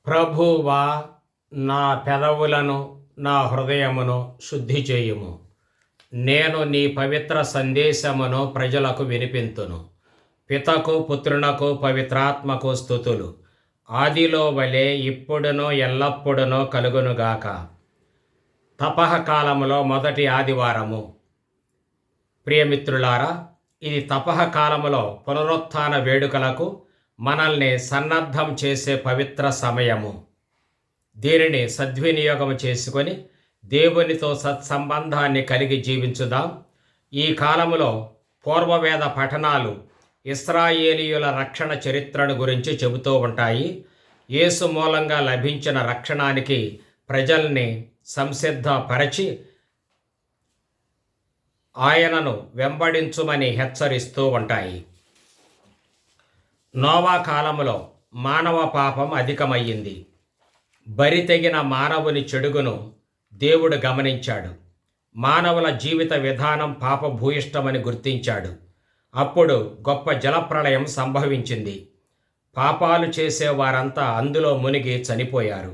ప్రభువా, నా పెదవులను నా హృదయమును శుద్ధి చేయుము. నేను నీ పవిత్ర సందేశమును ప్రజలకు వినిపింతును. పితకు పుత్రునకు పవిత్రాత్మకు స్తుతులు, ఆదిలో వలె ఇప్పుడును ఎల్లప్పుడును కలుగునుగాక. తపః కాలములో మొదటి ఆదివారము. ప్రియమిత్రులారా, ఇది తపః కాలములో పునరుత్థాన వేడుకలకు మనల్ని సన్నద్ధం చేసే పవిత్ర సమయము. దీనిని సద్వినియోగం చేసుకొని దేవునితో సత్సంబంధాన్ని కలిగి జీవించుదాం. ఈ కాలములో పూర్వవేద పఠనాలు ఇశ్రాయేలీయుల రక్షణ చరిత్రను గురించి చెబుతూ ఉంటాయి. యేసు మూలంగా లభించిన రక్షణానికి ప్రజల్ని సంసిద్ధపరచి ఆయనను వెంబడించుమని హెచ్చరిస్తూ ఉంటాయి. నోవా కాలములో మానవ పాపం అధికమయ్యింది. బరితెగిన మానవుని చెడుగును దేవుడు గమనించాడు. మానవుల జీవిత విధానం పాపభూయిష్టమని గుర్తించాడు. అప్పుడు గొప్ప జలప్రళయం సంభవించింది. పాపాలు చేసేవారంతా అందులో మునిగి చనిపోయారు.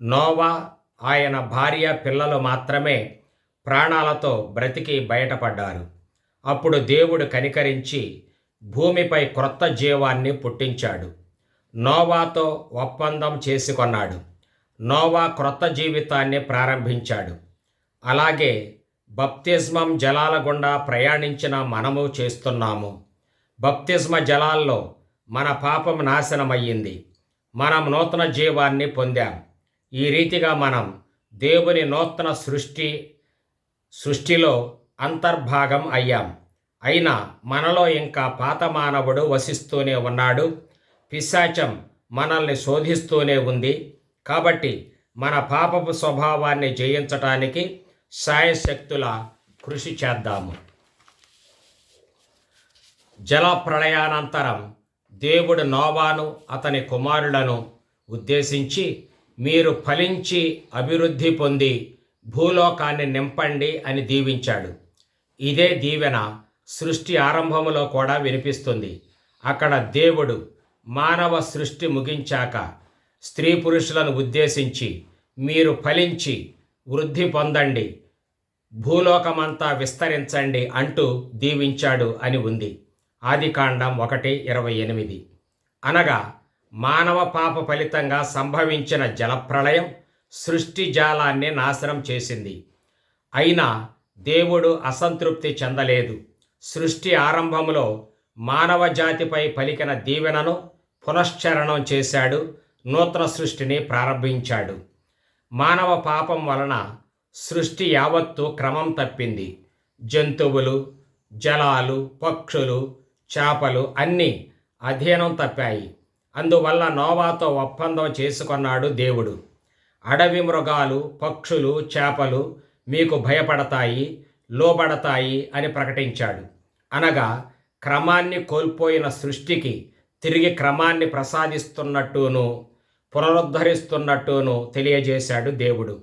నోవా, ఆయన భార్య, పిల్లలు మాత్రమే ప్రాణాలతో బ్రతికి బయటపడ్డారు. అప్పుడు దేవుడు కనికరించి భూమిపై క్రొత్త జీవాన్ని పుట్టించాడు. నోవాతో ఒప్పందం చేసుకొన్నాడు. నోవా క్రొత్త జీవితాన్ని ప్రారంభించాడు. అలాగే బప్తిస్మం జలాల గుండా ప్రయాణించిన మనము చేస్తున్నాము. బప్తిస్మ జలాల్లో మన పాపం నాశనమయ్యింది. మనం నూతన జీవాన్ని పొందాం. ఈ రీతిగా మనం దేవుని నూతన సృష్టిలో అంతర్భాగం అయ్యాం. అయినా మనలో ఇంకా పాత మానవుడు వసిస్తూనే ఉన్నాడు. పిశాచం మనల్ని శోధిస్తూనే ఉంది. కాబట్టి మన పాపపు స్వభావాన్ని జయించటానికి శాయశక్తుల కృషి చేద్దాము. జల ప్రళయానంతరం దేవుడు నోవాను అతని కుమారులను ఉద్దేశించి, మీరు ఫలించి అభివృద్ధి పొంది భూలోకాన్ని నింపండి అని దీవించాడు. ఇదే దీవెన సృష్టి ఆరంభములో కూడా వినిపిస్తుంది. అక్కడ దేవుడు మానవ సృష్టి ముగించాక స్త్రీ పురుషులను ఉద్దేశించి, మీరు ఫలించి వృద్ధి పొందండి, భూలోకమంతా విస్తరించండి అంటూ దీవించాడు అని ఉంది. ఆదికాండం 1:28. అనగా మానవ పాప ఫలితంగా సంభవించిన జలప్రళయం సృష్టి జాలాన్ని నాశనం చేసింది. అయినా దేవుడు అసంతృప్తి చెందలేదు. సృష్టి ఆరంభంలో మానవ జాతిపై పలికిన దీవెనను పునశ్చరణం చేశాడు. నూతన సృష్టిని ప్రారంభించాడు. మానవ పాపం వలన సృష్టి యావత్తు క్రమం తప్పింది. జంతువులు, జలాలు, పక్షులు, చేపలు అన్నీ అధీనం తప్పాయి. అందువల్ల నోవాతో ఒప్పందం చేసుకొన్నాడు దేవుడు. అడవి మృగాలు, పక్షులు, చేపలు మీకు భయపడతాయి, లోబడతాయి అని ప్రకటించాడు. అనగా క్రమాన్ని కోల్పోయిన సృష్టికి తిరిగి క్రమాన్ని ప్రసాదిస్తున్నట్టును పునరుద్ధరిస్తున్నట్టును తెలియజేశాడు దేవుడు.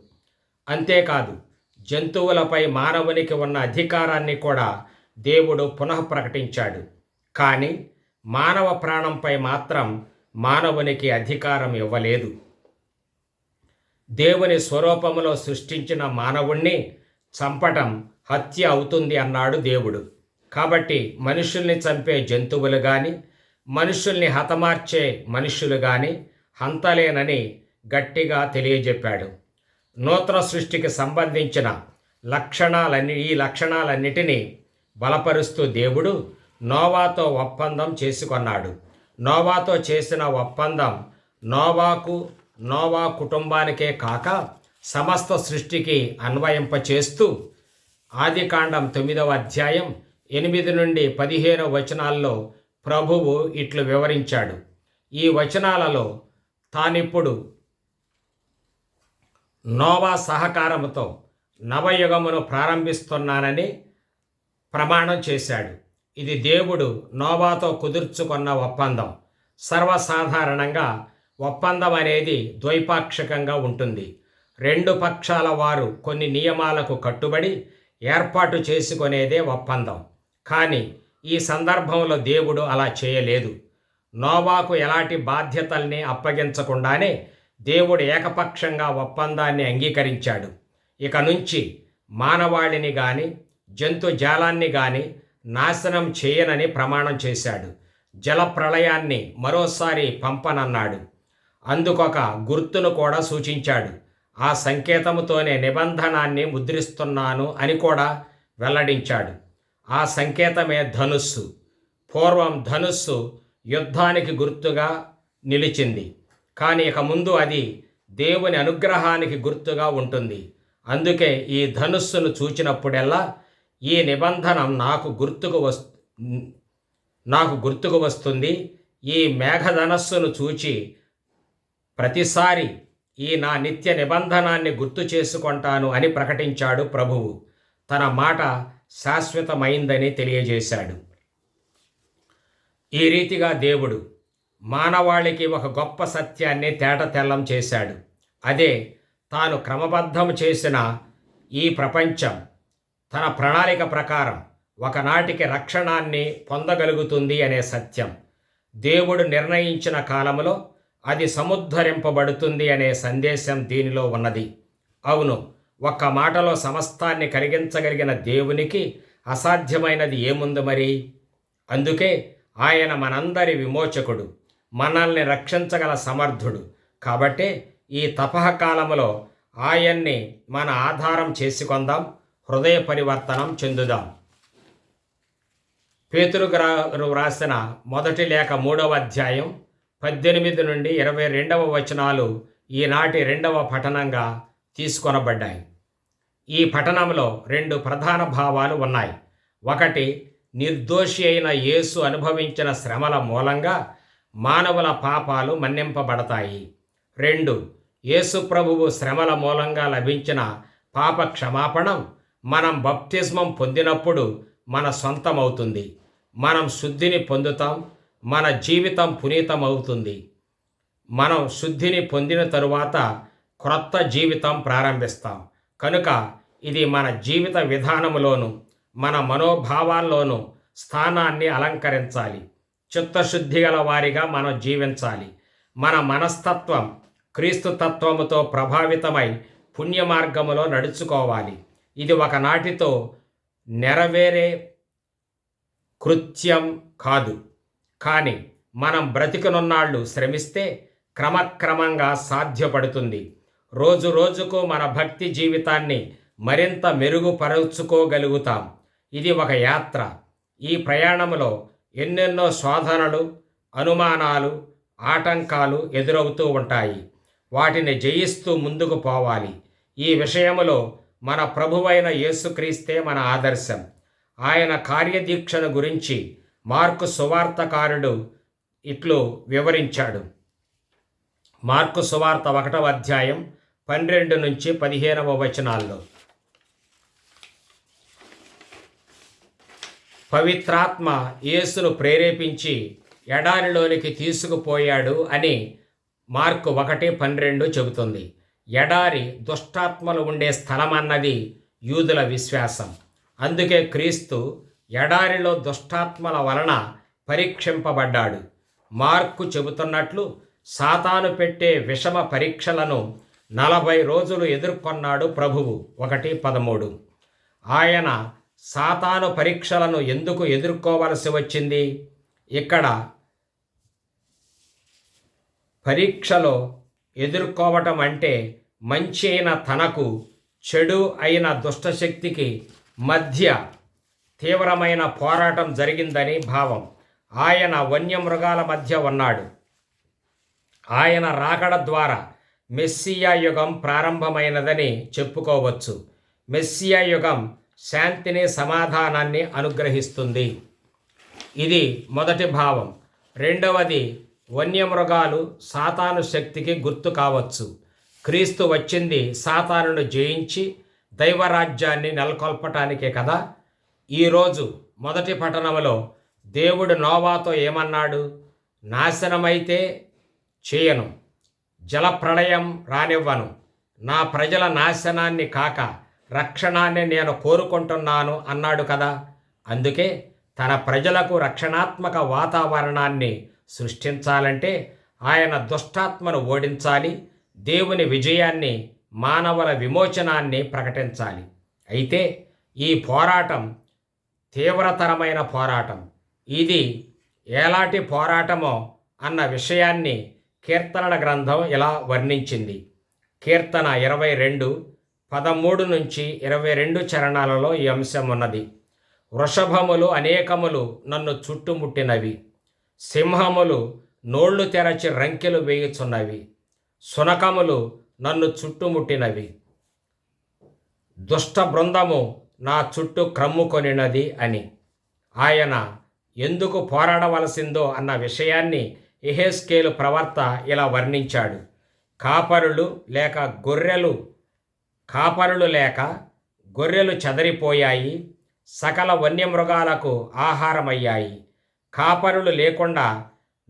అంతేకాదు, జంతువులపై మానవునికి ఉన్న అధికారాన్ని కూడా దేవుడు పునః ప్రకటించాడు. కానీ మానవ ప్రాణంపై మాత్రం మానవునికి అధికారం ఇవ్వలేదు. దేవుని స్వరూపములో సృష్టించిన మానవుణ్ణి చంపటం హత్య అవుతుంది అన్నాడు దేవుడు. కాబట్టి మనుషుల్ని చంపే జంతువులు కానీ, మనుషుల్ని హతమార్చే మనుషులు కానీ హంతలేనని గట్టిగా తెలియజెప్పాడు. నూతన సృష్టికి సంబంధించిన ఈ లక్షణాలన్నిటినీ బలపరుస్తూ దేవుడు నోవాతో ఒప్పందం చేసుకొన్నాడు. నోవాతో చేసిన ఒప్పందం నోవాకు, నోవా కుటుంబానికే కాక సమస్త సృష్టికి అన్వయింపచేస్తూ ఆదికాండం 9:8-15 ప్రభువు ఇట్లు వివరించాడు. ఈ వచనాలలో తానిప్పుడు నోవా సహకారముతో నవయుగమును ప్రారంభిస్తున్నానని ప్రమాణం చేశాడు. ఇది దేవుడు నోవాతో కుదుర్చుకున్న ఒప్పందం. సర్వసాధారణంగా ఒప్పందం అనేది ద్వైపాక్షికంగా ఉంటుంది. రెండు పక్షాల వారు కొన్ని నియమాలకు కట్టుబడి ఏర్పాటు చేసుకునేదే ఒప్పందం. కానీ ఈ సందర్భంలో దేవుడు అలా చేయలేదు. నోవాకు ఎలాంటి బాధ్యతల్ని అప్పగించకుండానే దేవుడు ఏకపక్షంగా ఒప్పందాన్ని అంగీకరించాడు. ఇక నుంచి మానవాళిని గాని జంతుజాలాన్ని గాని నాశనం చేయనని ప్రమాణం చేశాడు. జలప్రళయాన్ని మరోసారి పంపనన్నాడు. అందుకొక గుర్తును కూడా సూచించాడు. ఆ సంకేతముతోనే నిబంధనాన్ని ముద్రిస్తున్నాను అని కూడా వెల్లడించాడు. ఆ సంకేతమే ధనుస్సు. పూర్వం ధనుస్సు యుద్ధానికి గుర్తుగా నిలిచింది, కానీ ఇక ముందు అది దేవుని అనుగ్రహానికి గుర్తుగా ఉంటుంది. అందుకే ఈ ధనుస్సును చూచినప్పుడెల్లా ఈ నిబంధన నాకు గుర్తుకు వస్తుంది. ఈ మేఘధనస్సును చూచి ప్రతిసారి ఈ నా నిత్య నిబంధనాన్ని గుర్తు చేసుకుంటాను అని ప్రకటించాడు ప్రభువు. తన మాట శాశ్వతమైందని తెలియజేశాడు. ఈ రీతిగా దేవుడు మానవాళికి ఒక గొప్ప సత్యాన్ని తేటతెల్లం చేశాడు. అదే తాను క్రమబద్ధం చేసిన ఈ ప్రపంచం తన ప్రణాళిక ప్రకారం ఒకనాటికి రక్షణాన్ని పొందగలుగుతుంది అనే సత్యం. దేవుడు నిర్ణయించిన కాలంలో అది సముద్ధరింపబడుతుంది అనే సందేశం దీనిలో ఉన్నది. అవును, ఒక్క మాటలో సమస్తాన్ని కలిగించగలిగిన దేవునికి అసాధ్యమైనది ఏముంది మరి? అందుకే ఆయన మనందరి విమోచకుడు, మనల్ని రక్షించగల సమర్థుడు. కాబట్టే ఈ తపఃకాలంలో ఆయన్ని మన ఆధారం చేసుకొందాం, హృదయ పరివర్తనం చెందుదాం. పేతురు గారు రాసిన మొదటి లేఖ 3వ అధ్యాయం 18 నుండి 22వ వచనాలు ఈనాటి 2వ పఠనంగా తీసుకొనబడ్డాయి. ఈ పఠనంలో 2 ప్రధాన భావాలు ఉన్నాయి. ఒకటి, నిర్దోషి అయిన యేసు అనుభవించిన శ్రమల మూలంగా మానవుల పాపాలు మన్నింపబడతాయి. 2, యేసు ప్రభువు శ్రమల మూలంగా లభించిన పాప క్షమాపణం మనం బప్తిస్మం పొందినప్పుడు మన సొంతమవుతుంది. మనం శుద్ధిని పొందుతాం, మన జీవితం పునీతమవుతుంది. మనం శుద్ధిని పొందిన తరువాత క్రొత్త జీవితం ప్రారంభిస్తాం. కనుక ఇది మన జీవిత విధానములోను మన మనోభావాల్లోనూ స్థానాన్ని అలంకరించాలి. చిత్తశుద్ధి గల వారిగా మనం జీవించాలి. మన మనస్తత్వం క్రీస్తు తత్వముతో ప్రభావితమై పుణ్య మార్గములో నడుచుకోవాలి. ఇది ఒకనాటితో నెరవేరే కృత్యం కాదు, కానీ మనం బ్రతికనున్నాళ్ళు శ్రమిస్తే క్రమక్రమంగా సాధ్యపడుతుంది. రోజు రోజుకు మన భక్తి జీవితాన్ని మరింత మెరుగుపరుచుకోగలుగుతాం. ఇది ఒక యాత్ర. ఈ ప్రయాణంలో ఎన్నెన్నో శోధనలు, అనుమానాలు, ఆటంకాలు ఎదురవుతూ ఉంటాయి. వాటిని జయిస్తూ ముందుకు పోవాలి. ఈ విషయంలో మన ప్రభువైన యేసుక్రీస్తే మన ఆదర్శం. ఆయన కార్యదీక్షను గురించి మార్కు సువార్తకారుడు ఇట్లు వివరించాడు. మార్కు సువార్త 1వ అధ్యాయం 12 నుంచి 15వ వచనాల్లో, పవిత్రాత్మ యేసును ప్రేరేపించి ఎడారిలోనికి తీసుకుపోయాడు అని మార్కు 1:12 చెబుతుంది. ఎడారి దుష్టాత్మలు ఉండే స్థలమన్నది యూదుల విశ్వాసం. అందుకే క్రీస్తు ఎడారిలో దుష్టాత్మల వలన పరీక్షింపబడ్డాడు. మార్కు చెబుతున్నట్లు సాతాను పెట్టే విషమ పరీక్షలను 40 రోజులు ఎదుర్కొన్నాడు ప్రభువు. 1:13. ఆయన సాతాను పరీక్షలను ఎందుకు ఎదుర్కోవలసి వచ్చింది? ఇక్కడ పరీక్షలో ఎదుర్కోవటం అంటే మంచి అయిన తనకు చెడు అయిన దుష్టశక్తికి మధ్య తీవ్రమైన పోరాటం జరిగిందని భావం. ఆయన వన్యమృగాల మధ్య ఉన్నాడు. ఆయన రాకడ ద్వారా మెస్సియా యుగం ప్రారంభమైనదని చెప్పుకోవచ్చు. మెస్సియా యుగం శాంతిని, సమాధానాన్ని అనుగ్రహిస్తుంది. ఇది మొదటి భావం. రెండవది, వన్యమృగాలు సాతాను శక్తికి గుర్తు కావచ్చు. క్రీస్తు వచ్చింది సాతానును జయించి దైవరాజ్యాన్ని నెలకొల్పటానికే కదా. ఈరోజు మొదటి పఠనంలో దేవుడు నోవాతో ఏమన్నాడు? నాశనమైతే చేయను, జలప్రళయం రానివ్వను, నా ప్రజల నాశనాన్ని కాక రక్షణాన్ని నేను కోరుకుంటున్నాను అన్నాడు కదా. అందుకే తన ప్రజలకు రక్షణాత్మక వాతావరణాన్ని సృష్టించాలంటే ఆయన దుష్టాత్మను ఓడించాలి, దేవుని విజయాన్ని, మానవుల విమోచనాన్ని ప్రకటించాలి. అయితే ఈ పోరాటం తీవ్రతరమైన పోరాటం. ఇది ఎలాంటి పోరాటమో అన్న విషయాన్ని కీర్తనల గ్రంథం ఇలా వర్ణించింది. కీర్తన 22:13-22 చరణాలలో ఈ అంశం ఉన్నది. వృషభములు అనేకములు నన్ను చుట్టుముట్టినవి, సింహములు నోళ్లు తెరచి రంకెలు వేయుచున్నవి, శునకములు నన్ను చుట్టుముట్టినవి, దుష్ట బృందము నా చుట్టూ క్రమ్ముకొనినది అని. ఆయన ఎందుకు పోరాడవలసిందో అన్న విషయాన్ని యెహెజ్కేలు ప్రవక్త ఇలా వర్ణించాడు. కాపరులు లేక గొర్రెలు చెదరిపోయాయి, సకల వన్యమృగాలకు ఆహారమయ్యాయి. కాపరులు లేకుండా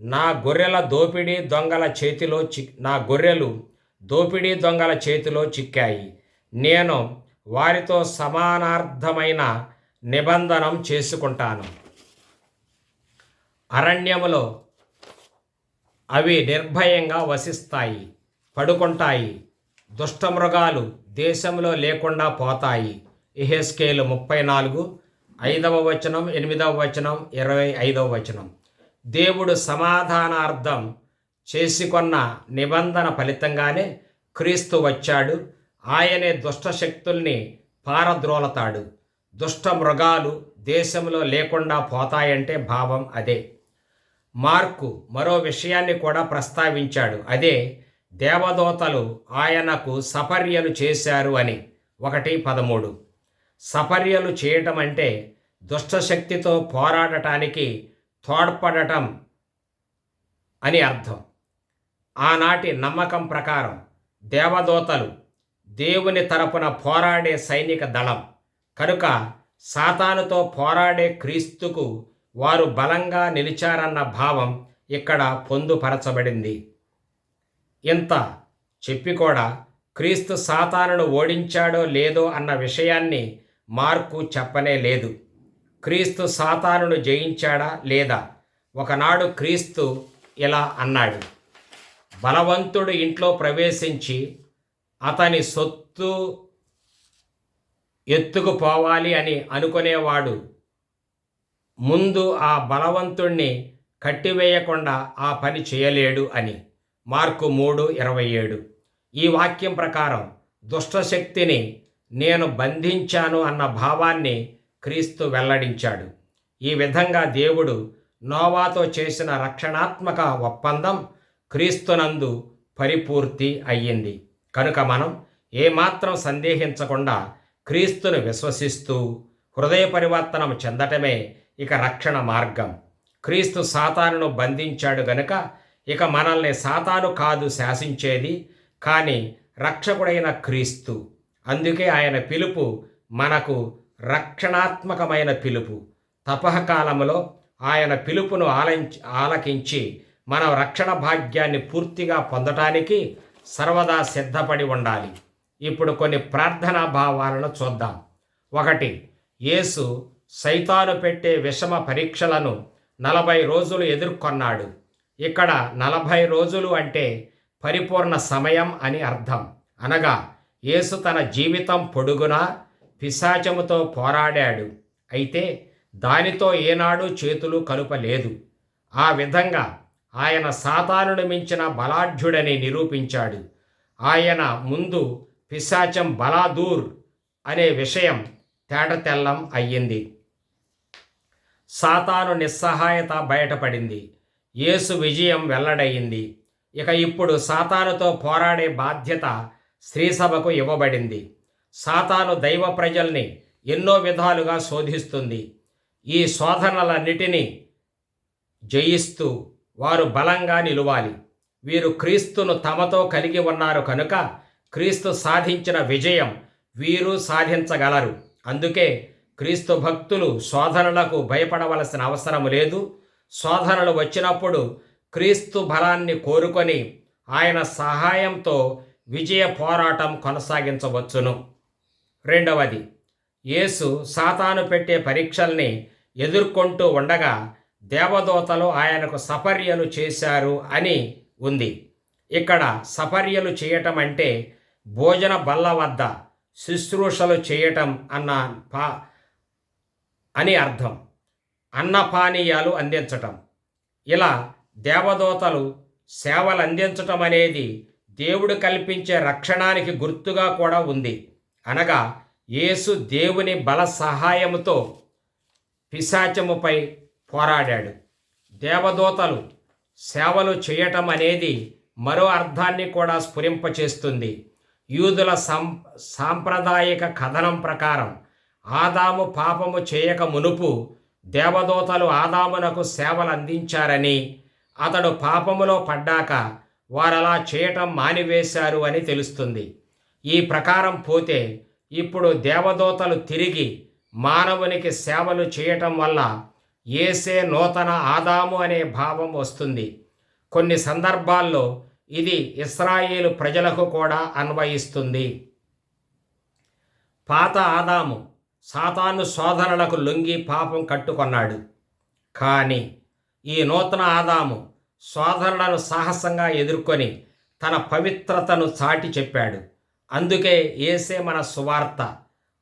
నా గొర్రెలు దోపిడీ దొంగల చేతిలో చిక్కాయి. నేను వారితో సమానార్థమైన నిబంధనం చేసుకుంటాను. అరణ్యములో అవి నిర్భయంగా వసిస్తాయి, పడుకుంటాయి. దుష్టమృగాలు దేశంలో లేకుండా పోతాయి. యెహెజ్కేలు 34:5, 8, 25. దేవుడు సమాధానార్థం చేసుకొన్న నిబంధన ఫలితంగానే క్రీస్తు వచ్చాడు. ఆయనే దుష్టశక్తుల్ని పారద్రోలతాడు. దుష్ట మృగాలు దేశంలో లేకుండా పోతాయంటే భావం అదే. మార్కు మరో విషయాన్ని కూడా ప్రస్తావించాడు. అదే దేవదూతలు ఆయనకు సపర్యలు చేశారు అని. 1:13. సపర్యలు చేయటం అంటే దుష్టశక్తితో పోరాడటానికి తోడ్పడటం అని అర్థం. ఆనాటి నమ్మకం ప్రకారం దేవదూతలు దేవుని తరపున పోరాడే సైనిక దళం కనుక సాతానుతో పోరాడే క్రీస్తుకు వారు బలంగా నిలిచారన్న భావం ఇక్కడ పొందుపరచబడింది. ఇంత చెప్పి కూడా క్రీస్తు సాతానును ఓడించాడో లేదో అన్న విషయాన్ని మార్కు చెప్పనే లేదు. క్రీస్తు సాతానును జయించాడా లేదా? ఒకనాడు క్రీస్తు ఇలా అన్నాడు, బలవంతుడు ఇంట్లో ప్రవేశించి అతని సొత్తు ఎత్తుకుపోవాలి అని అనుకునేవాడు ముందు ఆ బలవంతుణ్ణి కట్టివేయకుండా ఆ పని చేయలేడు అని. మార్కు 3:27. ఈ వాక్యం ప్రకారం దుష్టశక్తిని నేను బంధించాను అన్న భావాన్ని క్రీస్తు వెల్లడించాడు. ఈ విధంగా దేవుడు నోవాతో చేసిన రక్షణాత్మక ఒప్పందం క్రీస్తునందు పరిపూర్తి అయ్యింది. కనుక మనం ఏమాత్రం సందేహించకుండా క్రీస్తును విశ్వసిస్తూ హృదయ పరివర్తనం చెందటమే ఇక రక్షణ మార్గం. క్రీస్తు సాతానును బంధించాడు గనుక ఇక మనల్ని సాతాను కాదు శాసించేది, కానీ రక్షకుడైన క్రీస్తు. అందుకే ఆయన పిలుపు మనకు రక్షణాత్మకమైన పిలుపు. తపఃకాలములో ఆయన పిలుపును ఆలకించి మనం రక్షణ భాగ్యాన్ని పూర్తిగా పొందటానికి సర్వదా సిద్ధపడి ఉండాలి. ఇప్పుడు కొన్ని ప్రార్థనా భావాలను చూద్దాం. 1. యేసు సైతాను పెట్టే విషమ పరీక్షలను 40 రోజులు ఎదుర్కొన్నాడు. ఇక్కడ 40 రోజులు అంటే పరిపూర్ణ సమయం అని అర్థం. అనగా యేసు తన జీవితం పొడుగునా పిశాచముతో పోరాడాడు. అయితే దానితో ఏనాడు చేతులు కలుపలేదు. ఆ విధంగా ఆయన సాతానును మించిన బలాఢ్యుడని నిరూపించాడు. ఆయన ముందు పిశాచం బలాదూర్ అనే విషయం తేటతెల్లం అయ్యింది. సాతాను నిస్సహాయత బయటపడింది. యేసు విజయం వెల్లడయింది. ఇక ఇప్పుడు సాతానుతో పోరాడే బాధ్యత స్త్రీసభకు ఇవ్వబడింది. సాతాను దైవ ప్రజల్ని ఎన్నో విధాలుగా శోధిస్తుంది. ఈ శోధనలన్నిటినీ జయిస్తూ వారు బలంగా నిలువాలి. వీరు క్రీస్తును తమతో కలిగి ఉన్నారు కనుక క్రీస్తు సాధించిన విజయం వీరు సాధించగలరు. అందుకే క్రీస్తు భక్తులు శోధనలకు భయపడవలసిన అవసరం లేదు. శోధనలు వచ్చినప్పుడు క్రీస్తు బలాన్ని కోరుకొని ఆయన సహాయంతో విజయ పోరాటం కొనసాగించవచ్చును. 2. యేసు సాతాను పెట్టే పరీక్షల్ని ఎదుర్కొంటూ ఉండగా దేవదూతలు ఆయనకు సపర్యలు చేశారు అని ఉంది. ఇక్కడ సపర్యలు చేయటం అంటే భోజన బల్ల వద్ద శుశ్రూషలు చేయటం అని అర్థం. అన్నపానీయాలు అందించటం. ఇలా దేవదూతలు సేవలు అందించటం అనేది దేవుడు కల్పించే రక్షణానికి గుర్తుగా కూడా ఉంది. అనగా యేసు దేవుని బల సహాయముతో పిశాచముపై పోరాడాడు. దేవదూతలు సేవలు చేయటం అనేది మరో అర్థాన్ని కూడా స్ఫురింపచేస్తుంది. యూదుల సాంప్రదాయిక కథనం ప్రకారం ఆదాము పాపము చేయక మునుపు దేవదూతలు ఆదామునకు సేవలు అందించారని, అతడు పాపములో పడ్డాక వారలా చేయటం మానివేశారు అని తెలుస్తుంది. ఈ ప్రకారం పోతే ఇప్పుడు దేవదూతలు తిరిగి మానవునికి సేవలు చేయటం వల్ల యేసే నూతన ఆదాము అనే భావం వస్తుంది. కొన్ని సందర్భాల్లో ఇది ఇశ్రాయేలు ప్రజలకు కూడా అన్వయిస్తుంది. పాత ఆదాము సాతాను శోధనలకు లొంగి పాపం కట్టుకొన్నాడు. కానీ ఈ నూతన ఆదాము శోధనలను సాహసంగా ఎదుర్కొని తన పవిత్రతను చాటి చెప్పాడు. అందుకే యేసే మన సువార్త.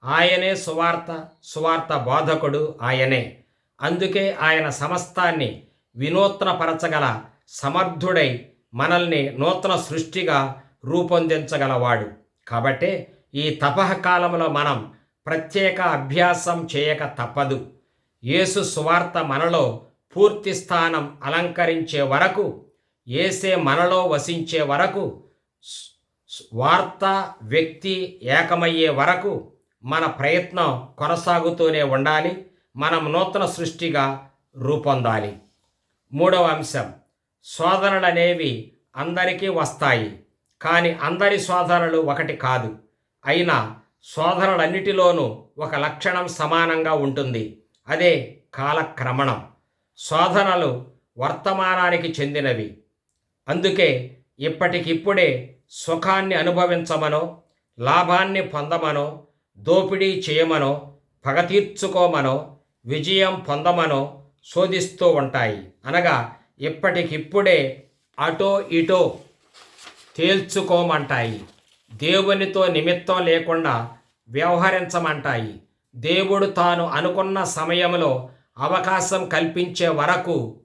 ఆయనే సువార్త బోధకుడు ఆయనే. అందుకే ఆయన సమస్తాన్ని వినూత్నపరచగల సమర్థుడై మనల్ని నూతన సృష్టిగా రూపొందించగలవాడు. కాబట్టే ఈ తపఃకాలంలో మనం ప్రత్యేక అభ్యాసం చేయక తప్పదు. యేసు సువార్త మనలో పూర్తి స్థానం అలంకరించే వరకు, యేసే మనలో వసించే వరకు, వార్త వ్యక్తి ఏకమయ్యే వరకు మన ప్రయత్నం కొనసాగుతూనే ఉండాలి. మనం నూతన సృష్టిగా రూపొందాలి. మూడవ అంశం, శోధనలు అనేవి అందరికీ వస్తాయి. కానీ అందరి శోధనలు ఒకటి కాదు. అయినా శోధనలన్నిటిలోనూ ఒక లక్షణం సమానంగా ఉంటుంది. అదే కాలక్రమణం. శోధనలు వర్తమానానికి చెందినవి. అందుకే ఇప్పటికిప్పుడే సుఖాన్ని అనుభవించమనో, లాభాన్ని పొందమనో, దోపిడీ చేయమనో, పగ తీర్చుకోమనో, విజయం పొందమనో శోధిస్తూ ఉంటాయి. అనగా ఇప్పటికిప్పుడే అటో ఇటో తేల్చుకోమంటాయి. దేవునితో నిమిత్తం లేకుండా వ్యవహరించమంటాయి. దేవుడు తాను అనుకున్న సమయంలో అవకాశం కల్పించే వరకు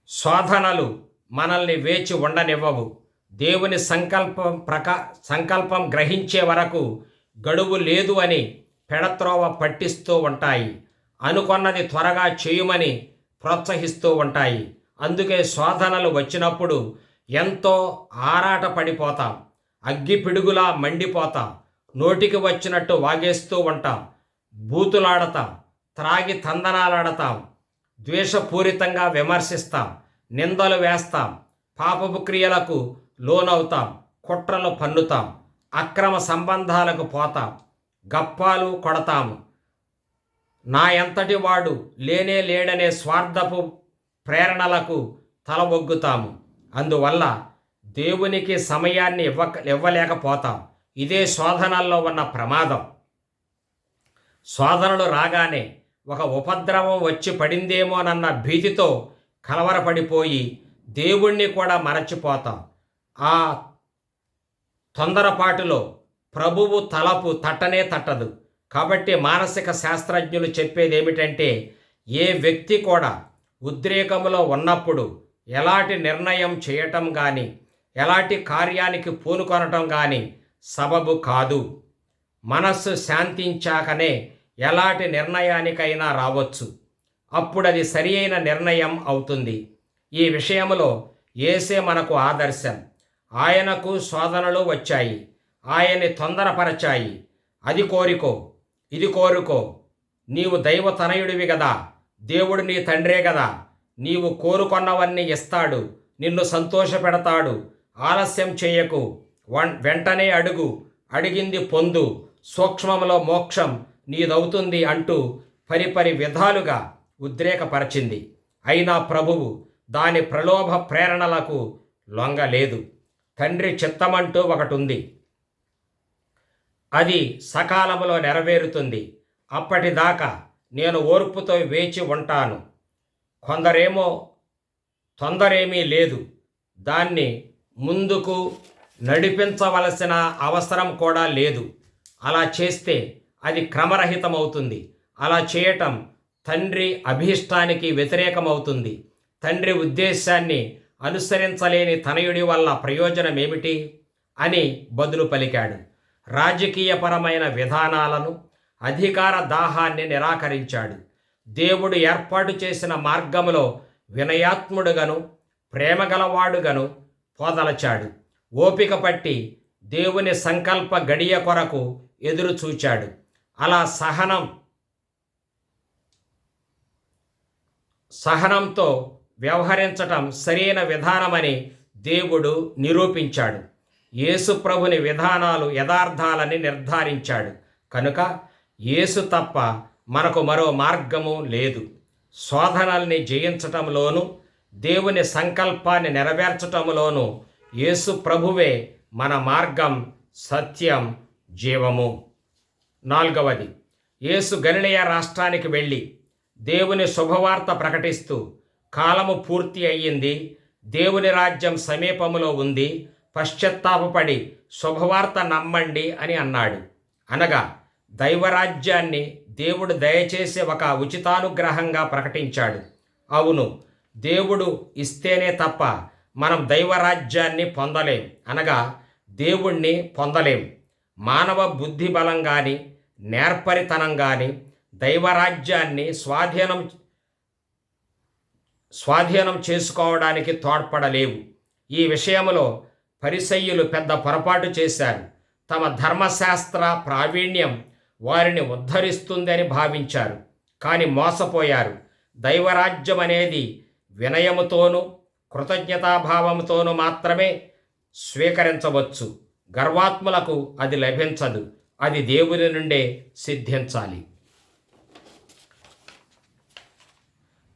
శోధనలు మనల్ని వేచి ఉండనివ్వవు. దేవుని సంకల్పం గ్రహించే వరకు గడువు లేదు అని పెడత్రోవ పట్టిస్తూ ఉంటాయి. అనుకున్నది త్వరగా చేయమని ప్రోత్సహిస్తూ ఉంటాయి. అందుకే శోధనలు వచ్చినప్పుడు ఎంతో ఆరాట పడిపోతాం. అగ్గి పిడుగులా మండిపోతాం. నోటికి వచ్చినట్టు వాగేస్తూ ఉంటాం. బూతులాడతాం. త్రాగి తందనాలాడతాం. ద్వేషపూరితంగా విమర్శిస్తాం. నిందలు వేస్తాం. పాపపు క్రియలకు లోనవుతాం. కుట్రలు పన్నుతాం. అక్రమ సంబంధాలకు పోతాం. గప్పాలు కొడతాము. నా ఎంతటి వాడు లేనే లేడనే స్వార్థపు ప్రేరణలకు తల ఒగ్గుతాము. అందువల్ల దేవునికి సమయాన్ని ఇవ్వలేకపోతాం. ఇదే శోధనల్లో ఉన్న ప్రమాదం. శోధనలు రాగానే ఒక ఉపద్రవం వచ్చి పడిందేమోనన్న భీతితో కలవరపడిపోయి దేవుణ్ణి కూడా మరచిపోతాం. ఆ తొందరపాటులో ప్రభువు తలపు తట్టనే తట్టదు. కాబట్టి మానసిక శాస్త్రజ్ఞులు చెప్పేది ఏమిటంటే, ఏ వ్యక్తి కూడా ఉద్రేకములో ఉన్నప్పుడు ఎలాంటి నిర్ణయం చేయటం కానీ, ఎలాంటి కార్యానికి పూనుకొనటం కానీ సబబు కాదు. మనస్సు శాంతించాకనే ఎలాంటి నిర్ణయానికైనా రావచ్చు. అప్పుడు అది సరి అయిన నిర్ణయం అవుతుంది. ఈ విషయంలో యేసే మనకు ఆదర్శం. ఆయనకు శోధనలు వచ్చాయి. ఆయన్ని తొందరపరచాయి. అది కోరుకో, ఇది కోరుకో, నీవు దైవతనయుడివి గదా, దేవుడు నీ తండ్రే గదా, నీవు కోరుకొన్నవన్నీ ఇస్తాడు, నిన్ను సంతోషపెడతాడు, ఆలస్యం చేయకు, వెంటనే అడుగు, అడిగింది పొందు, సూక్ష్మంలో మోక్షం నీదవుతుంది అంటూ పరిపరి విధాలుగా ఉద్రేకపరచింది. అయినా ప్రభువు దాని ప్రలోభ ప్రేరణలకు లొంగలేదు. తండ్రి చిత్తమంటూ ఒకటి ఉంది. అది సకాలంలో నెరవేరుతుంది. అప్పటిదాకా నేను ఓర్పుతో వేచి ఉంటాను. కొందరేమో తొందరేమీ లేదు. దాన్ని ముందుకు నడిపించవలసిన అవసరం కూడా లేదు. అలా చేస్తే అది క్రమరహితమవుతుంది. అలా చేయటం తండ్రి అభీష్టానికి వ్యతిరేకమవుతుంది. తండ్రి ఉద్దేశాన్ని అనుసరించలేని తనయుడి వల్ల ప్రయోజనమేమిటి అని బదులు పలికాడు. రాజకీయపరమైన విధానాలను, అధికార దాహాన్ని నిరాకరించాడు. దేవుడు ఏర్పాటు చేసిన మార్గములో వినయాత్ముడుగను, ప్రేమగలవాడుగను పోదలచాడు. ఓపిక పట్టి దేవుని సంకల్ప గడియ కొరకు ఎదురు చూచాడు. అలా సహనంతో వ్యవహరించటం సరైన విధానమని దేవుడు నిరూపించాడు. యేసు ప్రభుని విధానాలు యథార్థాలని నిర్ధారించాడు. కనుక యేసు తప్ప మనకు మరో మార్గము లేదు. శోధనల్ని జయించటంలోనూ దేవుని సంకల్పాన్ని నెరవేర్చటంలోనూ యేసు ప్రభువే మన మార్గం, సత్యం, జీవము. 4. యేసు గలిలయ రాష్ట్రానికి వెళ్ళి దేవుని శుభవార్త ప్రకటిస్తూ, కాలము పూర్తి అయ్యింది, దేవుని రాజ్యం సమీపములో ఉంది, పశ్చాత్తాపపడి శుభవార్త నమ్మండి అని అన్నాడు. అనగా దైవరాజ్యాన్ని దేవుడు దయచేసి ఒక ఉచితానుగ్రహంగా ప్రకటించాడు. అవును, దేవుడు ఇస్తేనే తప్ప మనం దైవరాజ్యాన్ని పొందలేం, అనగా దేవుణ్ణి పొందలేం. మానవ బుద్ధి బలం కానీ, నేర్పరితనం కానీ దైవరాజ్యాన్ని స్వాధీనం చేసుకోవడానికి తోడ్పడలేవు. ఈ విషయంలో పరిసయ్యులు పెద్ద పొరపాటు చేశారు. తమ ధర్మశాస్త్ర ప్రావీణ్యం వారిని ఉద్ధరిస్తుందని భావించారు, కానీ మోసపోయారు. దైవరాజ్యం అనేది వినయముతోనూ కృతజ్ఞతాభావంతోనూ మాత్రమే స్వీకరించవచ్చు. గర్వాత్ములకు అది లభించదు. అది దేవుని నుండే సిద్ధించాలి.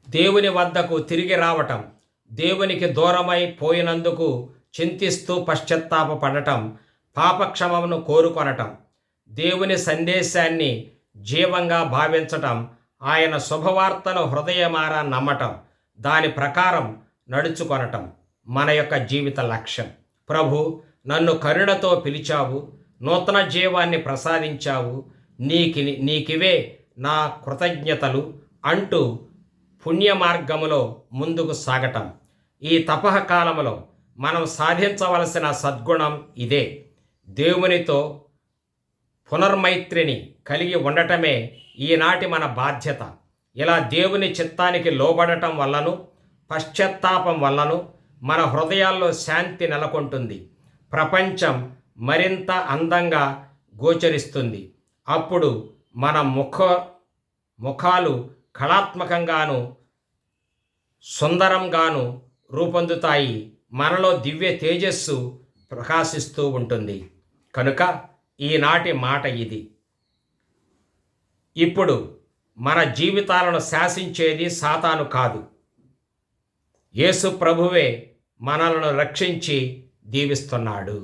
దేవుని వద్దకు తిరిగి రావటం, దేవునికి దూరమై పోయినందుకు చింతిస్తూ పశ్చాత్తాపపడటం, పాపక్షమను కోరుకొనటం, దేవుని సందేశాన్ని జీవంగా భావించటం, ఆయన శుభవార్తను హృదయమారా నమ్మటం, దాని ప్రకారం నడుచుకొనటం మన యొక్క జీవిత లక్ష్యం. ప్రభు, నన్ను కరుణతో పిలిచావు, నూతన జీవాన్ని ప్రసాదించావు, నీకివే నా కృతజ్ఞతలు అంటూ పుణ్య మార్గములో ముందుకు సాగటం. ఈ తపః కాలంలో మనం సాధించవలసిన సద్గుణం ఇదే. దేవునితో పునర్మైత్రిని కలిగి ఉండటమే ఈనాటి మన బాధ్యత. ఇలా దేవుని చిత్తానికి లోబడటం వల్లను, పశ్చాత్తాపం వల్లను మన హృదయాల్లో శాంతి నెలకొంటుంది. ప్రపంచం మరింత అందంగా గోచరిస్తుంది. అప్పుడు మన ముఖాలు కళాత్మకంగాను సుందరంగాను రూపొందుతాయి. మనలో దివ్య తేజస్సు ప్రకాశిస్తూ ఉంటుంది. కనుక ఈనాటి మాట ఇది. ఇప్పుడు మన జీవితాలను శాసించేది సాతాను కాదు, యేసు ప్రభువే మనలను రక్షించి దీవిస్తున్నాడు.